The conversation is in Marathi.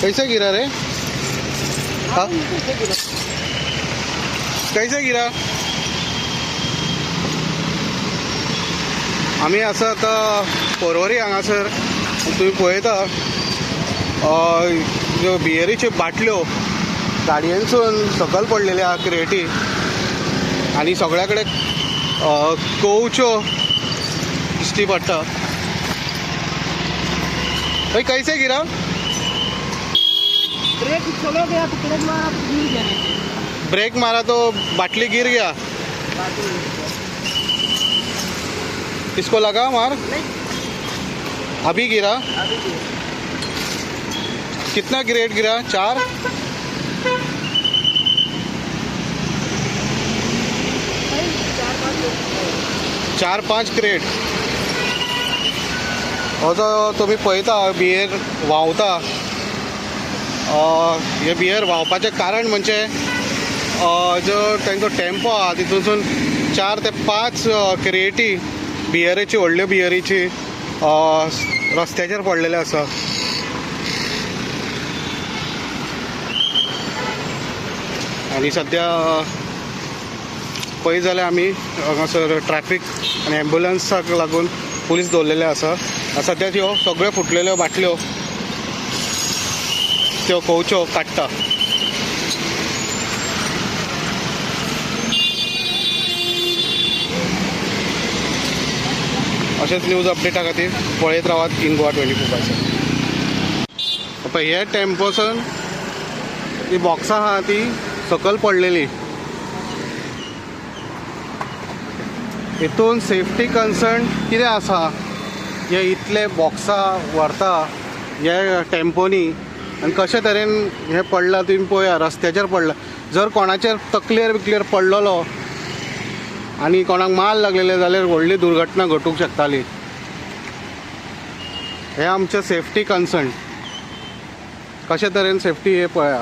कैसे गिरा रे? हाँ कैसे गिरा? आम्ही असं आता परवरी हांगासर तुम्ही पळयता ज्यो बियरीच्यो बाटल्यो गाडयांसून सकयल पडलेल्या क्रेटी आणि सगळ्याकडे कोवच्यो दिश्टी पडटा. भाई कैसे गिरा? ब्रेक चलो गया तो ब्रेक मारा तो गिर गया. ब्रेक मारा तो बाटली गिर गया. इसको लगा मार? नहीं अभी गिरा. अभी गिरा. कितना ग्रेड गिरा? 4 4-5 ग्रेड. हो जो तुम्ही पळयता बियर व्हांवता हे बियर व्हांवपाचें कारण म्हणजे जो तांचो टेम्पो आहा तितूंतसून 4 ते 5 क्रेटी बियरेची व्हडल्यो बियरीची रस्त्याचेर पडलेले आसा. आणि सध्या पळयत जाल्यार आमी हांगासर ट्रॅफिक आनी एम्ब्युलन्साक लागून पुलीस दवरलेले आसा. सध्या ह्यो सगळ्यो फुटलेल्यो बाटल्यो त्यो कोवच्यो काडटा. अशेंच न्यूज अपडेटा खातीर पळयत रावात इन गोवा 24/7. पळय हे टेम्पोसून ती बॉक्सां आहा ती सकयल पडलेली. हितून सेफ्टी कन्सर्न कितें आसा? हे इतले बॉक्सां व्हरता हे टेम्पोनी आनी कशे तरेन हे पडला तुमी पळया रस्त्याचेर पडला. जर कोणाचेर तकलेर बिकलेर पडलेलो आनी कोणाक माल लागलेले जाल्यार व्हडली दुर्घटना घडूंक शकताली. हे आमचे सेफ्टी कन्सर्न कशे तरेन सेफ्टी हे पळया.